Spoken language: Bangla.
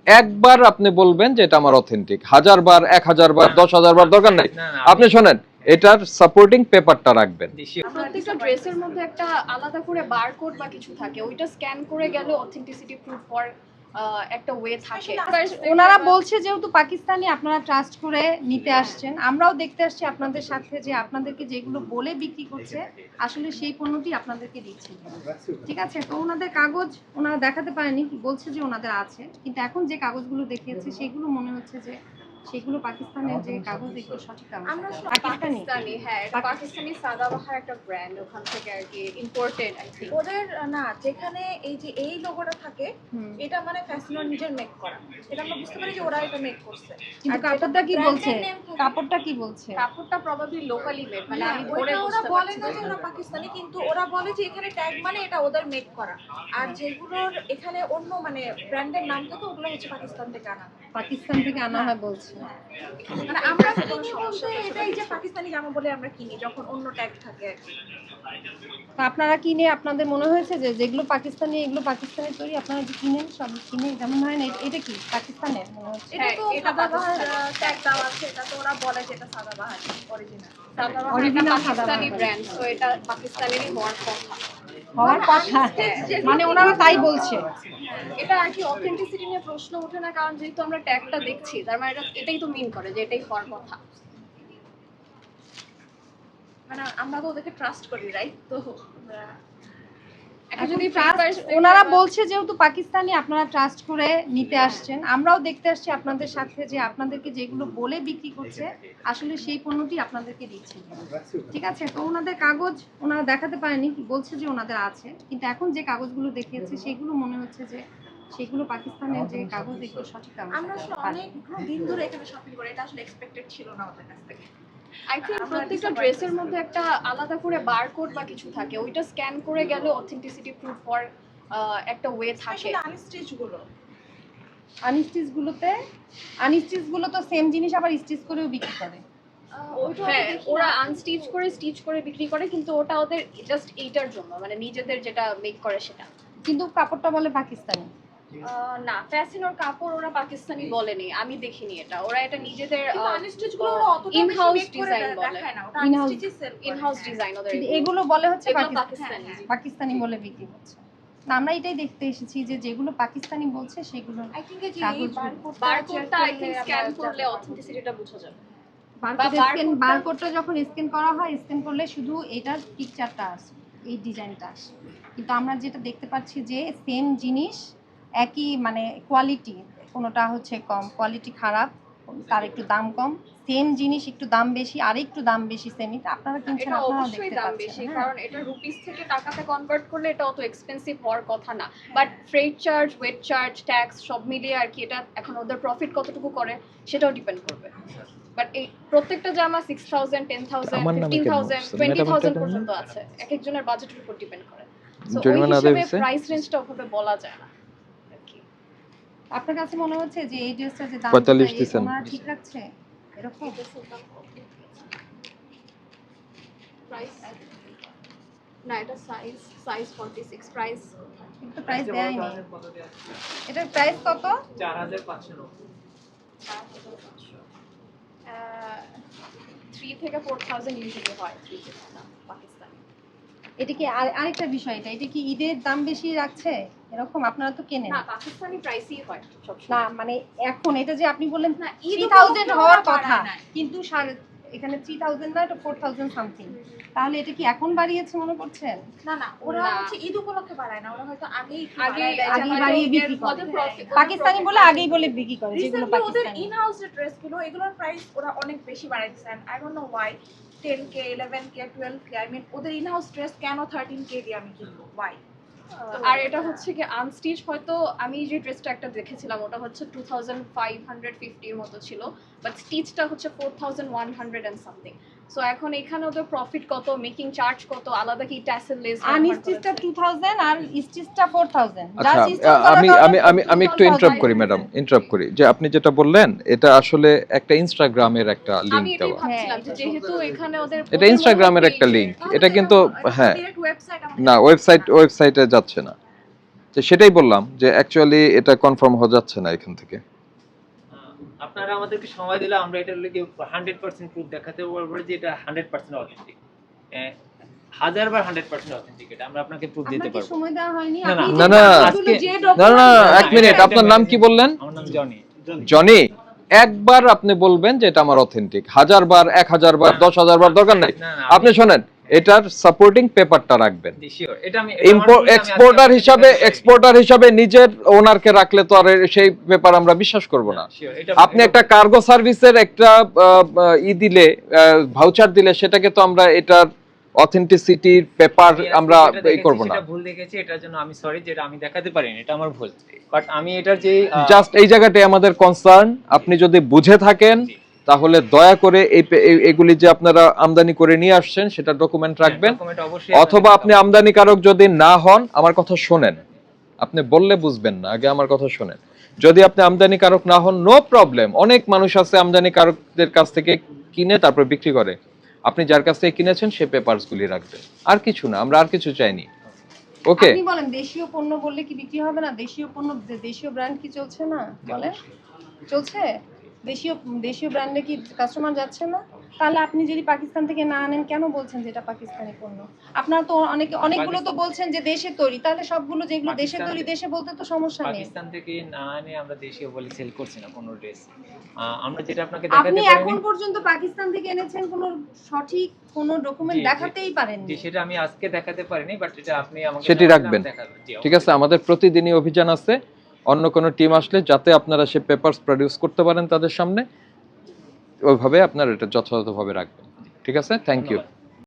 একবার আপনি বলবেন যে এটা আমার অথেন্টিক, 1000 বার 1000 বার 10,000 বার দরকার নাই। আপনি শোনেন, এটার সাপোর্টিং পেপারটা রাখবেন। প্রত্যেকটা ড্রেসের মধ্যে একটা আলাদা করে বারকোড বা কিছু থাকে, ওইটা স্ক্যান করে গেলে অথেন্টিসিটি প্রুফ ফর একটা ওয়ে থাকে। ওনারা বলছে যেহেতু পাকিস্তানি আপনারা ট্রাস্ট করে নিতে আসছেন, আমরাও দেখতে আসছি আপনাদের সাথে যে আপনাদেরকে যেগুলো বলে বিক্রি করছে আসলে সেই পণ্যটি আপনাদেরকে দিচ্ছে। ঠিক আছে, তো ওনাদের কাগজ ওনারা দেখাতে পারেনি, বলছে যে ওনাদের আছে, কিন্তু এখন যে কাগজগুলো দেখিয়েছে সেগুলো মনে হচ্ছে যে সেগুলো পাকিস্তানের যে কাগজ এগুলো সঠিক কাগজ। আমরা পাকিস্তানি, হ্যাঁ এটা পাকিস্তানি সাদাবাহার একটা ব্র্যান্ড, ওখান থেকে আর কি ইম্পোর্টেড আই থিংক। ওদের না, যেখানে এই যে এই লোগোটা থাকে এটা মানে ফ্যাশনের নিজের মেক করা, এটা আমরা বুঝতে পারি যে ওরা এটা মেক করছে। কিন্তু কাপড়টা কি বলছে? কাপড়টা কি বলছে? কাপড়টা প্রবাবলি লোকালি মেড, মানে আমি ধরে ওরা বুঝতে বলে পারছি না যে ওরা পাকিস্তানি, কিন্তু ওরা বলে যে এখানে ট্যাগ মানে এটা ওদের মেক করা, আর যেগুলোর এখানে অন্য মানে ব্র্যান্ডের নাম থাকে ওগুলো হচ্ছে পাকিস্তান থেকে আনা। পাকিস্তান থেকে আনা হয় বলছে। মানে আমরা কিনি বলতে এটাই যে পাকিস্তানি জামা বলে আমরা কিনি যখন অন্য ট্যাগ থাকে। তো আপনারা কিনে আপনাদের মনে হয়েছে যে যেগুলো পাকিস্তানি এগুলো পাকিস্তানি তৈরি, আপনারা যে কিনেন সব কিনে যেমন হয় না, এটা কি পাকিস্তানের মনে হচ্ছে? এটা তো সাদাবাহার ট্যাগ দেওয়া আছে, এটা তো ওরা বলে যে এটা Sadabahar original. Original Pakistani Sadabahar. Brand, তো এটা পাকিস্তানেরই হওয়ার কথা। হওয়ার কথা, মানে ওনারা তাই বলছে। এটা আর কি অথেন্টিসিটি নিয়ে প্রশ্ন ওঠে না, কারণ যেহেতু আমরা ট্যাগটা দেখছি তার মানে এটাই তো মিন করে যে এটাই হওয়ার কথা। মানে আমরা তো ওদেরকে ট্রাস্ট করি, রাইট? তো এখন যদি ওনারা বলছে যেহেতু পাকিস্তানি আপনারা ট্রাস্ট করে নিতে আসছেন, আমরাও দেখতে আসছি আপনাদের সাথে যে আপনাদেরকে যেগুলো বলে বিক্রি করছে আসলে সেই পণ্যটি আপনাদেরকে দিচ্ছে। ঠিক আছে, তো ওনাদের কাগজ ওনারা দেখাতে পারেনি, বলছে যে ওনাদের আছে, কিন্তু এখন যে কাগজগুলো দেখিয়েছে সেগুলো মনে হচ্ছে যে সেগুলো পাকিস্তানের যে কাগজ এগুলো সঠিক কাগজ। আমরা আসলে অনেক দিন ধরে এখানে শপিং করি, এটা আসলে এক্সপেক্টেড ছিল না ওদের কাছ থেকে। আই থিংক প্রত্যেকটা ড্রেসের মধ্যে একটা আলাদা করে বারকোড বা কিছু থাকে, ওইটা স্ক্যান করে গেলে অথেন্টিসিটি প্রুফ ফর একটা ওয়ে থাকে। আনস্টিচ গুলো, আনস্টিচ গুলো তো সেম জিনিস আবার স্টিচ করেও বিক্রি করে। হ্যাঁ, ওরা আনস্টিচ করে স্টিচ করে বিক্রি করে, কিন্তু ওটা ওদের জাস্ট এইটার জন্য, মানে নিজেদের যেটা মেক করে সেটা। কিন্তু কাপড়টা বলে পাকিস্তানি। না, ফ্যাশনের কাপড় ওরা পাকিস্তানি বলেনি, আমি দেখিনি এটা। ওরা এটা নিজেদের আনস্টিচ গুলো ওরা অতটা ইন-হাউস বেশি মেক করে ডিজাইন বলে, দেখায় না, ওটা In-house- আনস্টিচই সেল করে। ইন-হাউস ডিজাইন ওদের। কিন্তু এগুলো বলে হচ্ছে এগুলো পাকিস্তানি, পাকিস্তানি। পাকিস্তানি বলে বিক্রি করছে। না, আমরা এটাই দেখতে এসেছি যে যেগুলো পাকিস্তানি বলছে সেগুলো আই থিংক এই যে কাগজগুলো। বারকোডটা আই থিংক স্ক্যান করলে অথেন্টিসিটিটা বোঝা যাবে। বারকোডটা যখন স্ক্যান করা হয়, স্ক্যান করলে শুধু এটার পিকচারটা আসে, এই ডিজাইনটা আসে, কিন্তু আমরা যেটা দেখতে পাচ্ছি যে সেম জিনিস একই মানে কোয়ালিটি, কোনোটা হচ্ছে কম কোয়ালিটি খারাপ, তার একটু দাম কম, সেম জিনিস একটু দাম বেশি আর একটু দাম বেশি সেম, এটা আপনারা কিনছেন এটা আপনারা অবশ্যই দেখতে দাম পাচ্ছেন। বেশি, হ্যাঁ। কারণ এটা রুপিস থেকে টাকাতে কনভার্ট করলে এটা অত এক্সপেন্সিভ হওয়ার কথা না। But freight charge, weight charge, tax সব মিলিয়ে আর কি এটা এখন ওদের প্রফিট কতটুকু করে সেটাও ডিপেন্ড করবে। বাট এই প্রত্যেকটা জামা 6000, 10000, আমার নামে কেন 15000, বলছেন? 20000 ম্যাডাম, পর্যন্ত আছে, এক একজনের বাজেটের উপর ডিপেন্ড করে। সো ওই জরিমানা আদায় হিসেবে হয়েছে? প্রাইস রেঞ্জটা ওভাবে বলা যায় না আর কি। আপনার কাছে মনে হচ্ছে যে এই ড্রেসটা যে দাম 45 দিছেন। ওনারা ঠিক রাখছে এরকম? প্রাইস না, এটা সাইজ 46, প্রাইস কিন্তু প্রাইস দেয়নি। এটার প্রাইস কত? 4590। 3 থেকে 4000 ইউজুয়ালি হয়, 3 থেকে না পাকিস্তানি। এটা কি আরেকটা বিষয়, এটা কি ঈদের দাম বেশি রাখছে এরকম? আপনারা তো কেনেন না, পাকিস্তানি প্রাইসই হয় সবসময়। না, মানে এখন এটা যে আপনি বললেন না, ঈদ 3000 উপলক্ষে হওয়ার ওরা কথা, বাড়ায় নাই। কিন্তু এখানে 3000 না, এটা 4000 সামথিং, তাহলে এটা কি এখন বাড়িয়েছে মনে করছেন? না না, ওরা না। হচ্ছে ঈদ উপলক্ষে বাড়ায় না, ওরা হয়তো আগেই আগেই বাড়িয়ে বিক্রি করে। পাকিস্তানি বলে আগেই বলে বিক্রি করে, যেগুলো রিসেন্টলি ওদের পাকিস্তানি। ইন হাউস যে ড্রেসগুলো এগুলোর প্রাইস ওরা অনেক বেশি বাড়াইছে। I don't know why 10k 11k 12k, I mean ওদের ইন হাউস ড্রেস কেন 13k দিয়ে আমি কিনবো, ওয়াই? আর এটা হচ্ছে কি আনস্টিচ, হয়তো আমি যে ড্রেসটা একটা দেখেছিলাম ওটা হচ্ছে 2550 এর মতো ছিল, বাট স্টিচটা হচ্ছে 4100 এন্ড সামথিং। সো এখন এখানে ওদের প্রফিট কত, মেকিং চার্জ কত, আলাদা কি ট্যাসেল লেস, আনস্টিচটা 2000 আর স্টিচটা 4000। আচ্ছা, আমি একটু ইন্টারাপ্ট করি ম্যাডাম, ইন্টারাপ্ট করি যে আপনি যেটা বললেন এটা আসলে একটা ইনস্টাগ্রামের একটা আমি লিংক এটাই দেওয়া। ভাবছিলাম যে যেহেতু এখানে ওদের এটা ইনস্টাগ্রামের একটা লিংক, এটা কিন্তু হ্যাঁ ডিরেক্ট ওয়েবসাইট না ওয়েবসাইটে যাচ্ছে না। তো সেটাই বললাম যে অ্যাকচুয়ালি এটা কনফার্ম হয়ে যাচ্ছে না এখান থেকে। আপনারা আমাদেরকে সময় দিলে আমরা এটা লিখে 100% প্রুফ দেখাতে পারবো যে এটা 100% অথেন্টিক। 1000 বার 100% অথেন্টিক, এটা আমরা আপনাকে প্রুফ দিতে আপনাকে পারবো। সময় দেওয়া হয়নি? না, আপনি না, যে না, কাগজগুলো আজকে- যে না document- না না, এক মিনিট, এটা আপনার নাম কি বললেন? আমার নাম জনি। জনি। একবার আপনি বলবেন যে এটা আমার অথেন্টিক, 1000 বার 1000 বার 10,000 বার দরকার নাই। না, না, আপনি শোনেন, এটার সাপোর্টিং পেপারটা রাখবেন। শিওর, এটা আমি এক্সপোর্টার হিসাবে নিজের ওনারকে রাখলে তো আর সেই পেপার আমরা বিশ্বাস করব না। শিওর, এটা আপনি একটা কার্গো সার্ভিসের একটা দিলে, ভাউচার দিলে, সেটাকে তো আমরা এটার অথেন্টিসিটির পেপার আমরা এই করব না। এটা ভুল দেখেছি, এটার জন্য আমি সরি, যেটা আমি দেখাতে পারিনি, এটা আমার ভুল। বাট আমি এটার যে জাস্ট এই জায়গাটাই আমাদের কনসার্ন। আপনি যদি বুঝে থাকেন তাহলে দয়া করে এগুলি যে আপনারা আমদানি করে নিয়ে আসছেন সেটা ডকুমেন্ট রাখবেন। document অবশ্যই অথবা আপনি আমদানিকারক যদি না হন, আমার কথা শোনেন, আপনি বললে বুঝবেন না, আগে আমার কথা শোনেন। যদি আপনি আমদানিকারক না হন, নো প্রবলেম, অনেক মানুষ আছে আমদানিকারকদের কাছ থেকে কিনে তারপর বিক্রি করে। আপনি যার কাছ থেকে কিনেছেন সে পেপারস গুলি রাখবেন, আর কিছু না, আমরা আর কিছু চাইনি। ওকে, আপনি বলেন দেশীয় পণ্য বললে কি বিক্রি হবে না? দেশীয় পণ্য, দেশীয় ব্র্যান্ড কি চলছে না? বলেন চলছে। দেশীয় ব্র্যান্ডে কি কাস্টমার যাচ্ছে না? তাহলে আপনি যদি পাকিস্তান থেকে না আনেন, কেন বলছেন যে এটা পাকিস্তানি পণ্য? আপনারা তো অনেকগুলো তো বলছেন যে দেশে তৈরি, তাহলে সবগুলো যেগুলো দেশে তৈরি দেশে বলতে তো সমস্যা নেই। পাকিস্তান থেকে না আনে আমরা দেশীয় বলে সেল করছি না কোনো ড্রেস। আমরা যেটা আপনাকে আপনি দেখাতে এখন পারিনি, পর্যন্ত পাকিস্তান থেকে এনেছেন কোনো সঠিক কোনো ডকুমেন্ট জি, দেখাতেই পারেননি। যে সেটা আমি আজকে দেখাতে পারিনি, বাট এটা আপনি আমাকে সেটি জানাবেন, রাখবেন। আমি দেখাবো। জি, ঠিক আছে, আমাদের প্রতিদিনই অভিযান আছে। অন্য কোনো টিম আসলে যাতে আপনারা সে পেপারস প্রডিউস করতে পারেন তাদের সামনে, ওইভাবে আপনারা এটা যথাযথভাবে রাখবেন। ঠিক আছে, থ্যাংক ইউ। ধন্যবাদ।